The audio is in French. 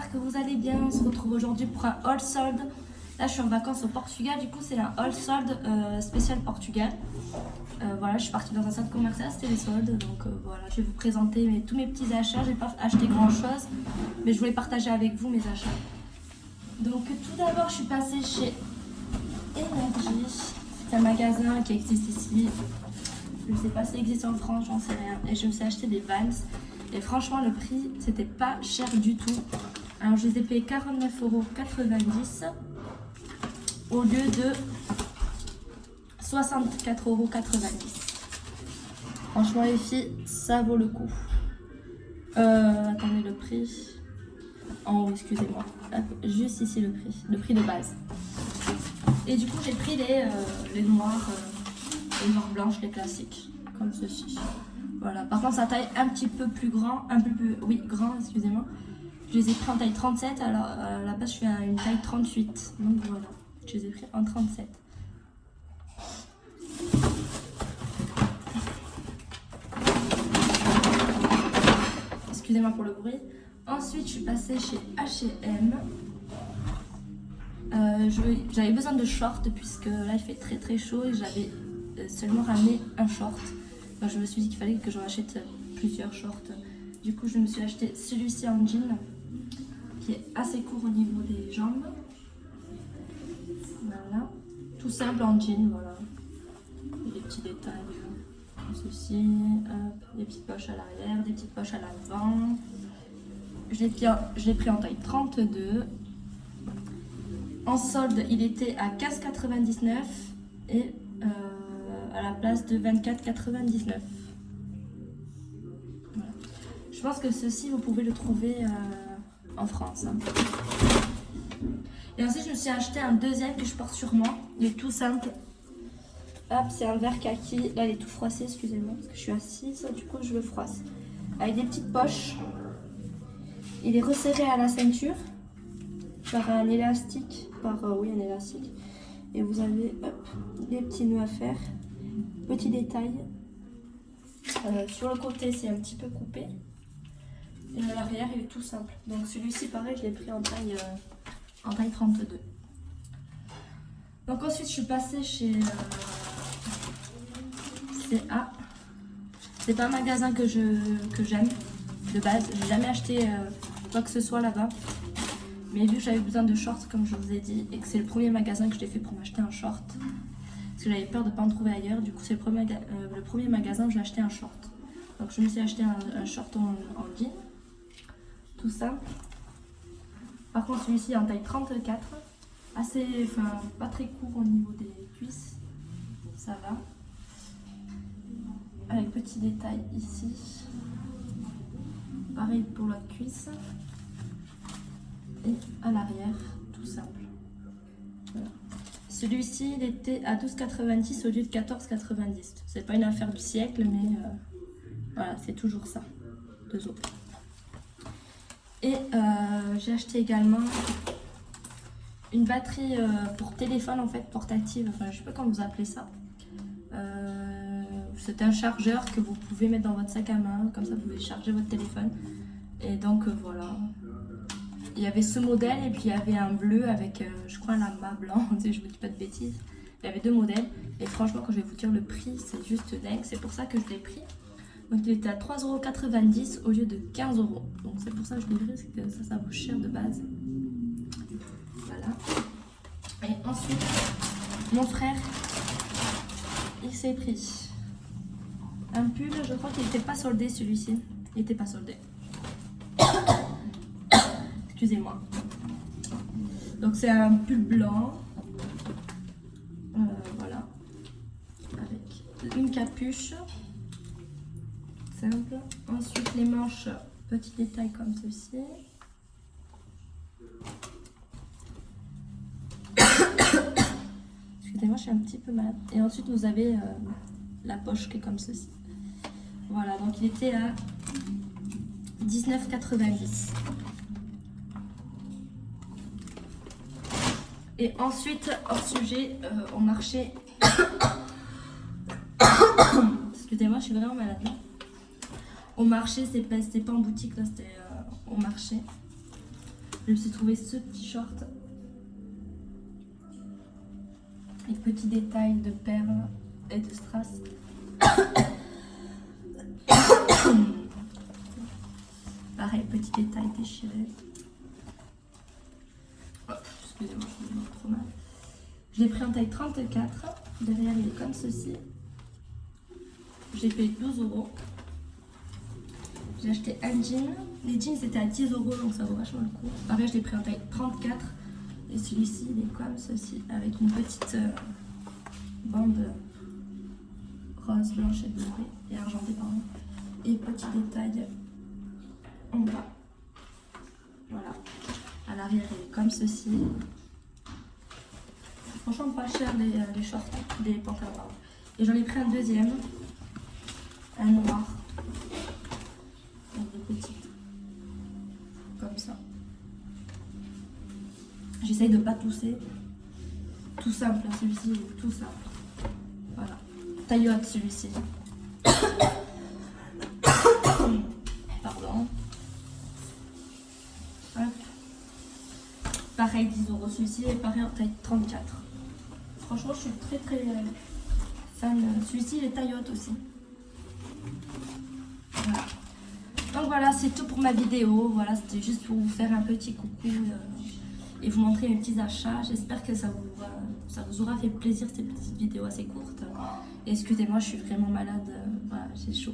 j'espère que vous allez bien. On se retrouve aujourd'hui pour un haul solde. Là, je suis en vacances au Portugal, du coup, c'est un haul solde spécial Portugal. Voilà, je suis partie dans un centre commercial, c'était les soldes. Donc voilà, je vais vous présenter tous mes petits achats. Je n'ai pas acheté grand chose, mais je voulais partager avec vous mes achats. Donc tout d'abord, je suis passée chez Energy. C'est un magasin qui existe ici. Je ne sais pas s'il existe en France, j'en sais rien. Et je me suis acheté des Vans. Et franchement, le prix, c'était pas cher du tout. Alors, je les ai payés 49,90 € au lieu de 64,90 €. Franchement, les filles, ça vaut le coup. Attendez, le prix. En haut, excusez-moi. Juste ici, le prix de base. Et du coup, j'ai pris les noirs blanches, les classiques, comme ceci. Voilà. Par contre, sa taille un petit peu plus grand, grand, excusez-moi. Je les ai pris en taille 37, alors à la base, je fais une taille 38. Donc voilà, je les ai pris en 37. Excusez-moi pour le bruit. Ensuite, je suis passée chez H&M. J'avais besoin de shorts puisque là il fait très très chaud et j'avais seulement ramené un short. Donc, je me suis dit qu'il fallait que j'en achète plusieurs shorts. Du coup, je me suis acheté celui-ci en jean qui est assez court au niveau des jambes. Voilà, tout simple en jean. Voilà, et des petits détails comme ceci, des petites poches à l'arrière, des petites poches à l'avant. Je l'ai pris en taille 32. En solde, il était à 15,99 € et à la place de 24,99 €. Voilà. Je pense que ceci, vous pouvez le trouver en France. Hein. Et ensuite, je me suis acheté un deuxième que je porte sur moi. Il est tout simple. Hop, c'est un vert kaki. Là, il est tout froissé, excusez-moi, parce que je suis assise. Du coup, je le froisse. Avec des petites poches. Il est resserré à la ceinture par un élastique. Un élastique. Et vous avez des petits nœuds à faire. Petit détail. Sur le côté, c'est un petit peu coupé. Et à l'arrière, il est tout simple. Donc celui-ci, pareil, je l'ai pris en taille 32. Donc ensuite, je suis passée chez CA. C'est pas un magasin que j'aime de base. J'ai jamais acheté quoi que ce soit là-bas. Mais vu que j'avais besoin de shorts, comme je vous ai dit, et que c'est le premier magasin que je l'ai fait pour m'acheter un short, parce que j'avais peur de ne pas en trouver ailleurs, du coup c'est le premier magasin où j'ai acheté un short. Donc je me suis acheté un short en jean, tout simple. Par contre celui-ci est en taille 34, pas très court au niveau des cuisses, ça va. Avec petit détail ici, pareil pour l'autre cuisse. Et à l'arrière, tout simple. Voilà. Celui-ci, il était à 12,90 € au lieu de 14,90 €. C'est pas une affaire du siècle, mais voilà, c'est toujours ça. 2 €. Et j'ai acheté également une batterie pour téléphone, en fait, portative. Enfin, je sais pas comment vous appelez ça. C'est un chargeur que vous pouvez mettre dans votre sac à main. Comme ça, vous pouvez charger votre téléphone. Et donc, voilà. Il y avait ce modèle et puis il y avait un bleu avec, je crois, un lama blanc, je vous dis pas de bêtises. Il y avait 2 modèles et franchement, quand je vais vous dire le prix, c'est juste dingue. C'est pour ça que je l'ai pris. Donc il était à 3,90 € au lieu de 15 €. Donc c'est pour ça que je l'ai pris, parce que ça vaut cher de base. Voilà. Et ensuite, mon frère, il s'est pris un pull. Je crois qu'il n'était pas soldé celui-ci. Il n'était pas soldé. Excusez-moi. Donc c'est un pull blanc. Voilà. Avec une capuche. Simple. Ensuite les manches, petit détail comme ceci. Excusez-moi, je suis un petit peu malade. Et ensuite vous avez la poche qui est comme ceci. Voilà, donc il était à 19,90 €. Et ensuite, hors sujet, au marché. Excusez-moi, je suis vraiment malade. Au marché, c'était pas en boutique, là, c'était au marché. Je me suis trouvé ce petit short. Avec petits détails de perles et de strass. Pareil, petit détail déchiré. Oh, excusez-moi, je me trop mal. Je l'ai pris en taille 34. Derrière, il est comme ceci. J'ai payé 12 €. J'ai acheté un jean. Les jeans étaient à 10 €, donc ça vaut vachement le coup. Pareil, je l'ai pris en taille 34. Et celui-ci, il est comme ceci, avec une petite bande rose, blanche et dorée, et argentée, pardon. Et petit détail en bas. Voilà. À l'arrière, il est comme ceci. Franchement, pas cher les shorts, les pantalons. Et j'en ai pris un deuxième, un noir, avec des petites, comme ça. J'essaye de pas tousser. Tout simple, celui-ci est tout simple. Voilà. Taille haute celui-ci. Pardon. Hop. Pareil 10 € celui-ci et pareil en taille 34. Franchement je suis très fan. Celui-ci il est taille haute aussi. Voilà. Donc voilà, c'est tout pour ma vidéo. Voilà, c'était juste pour vous faire un petit coucou et vous montrer mes petits achats. J'espère que ça vous aura fait plaisir, ces petites vidéos assez courtes. Et excusez-moi, je suis vraiment malade. Voilà, j'ai chaud.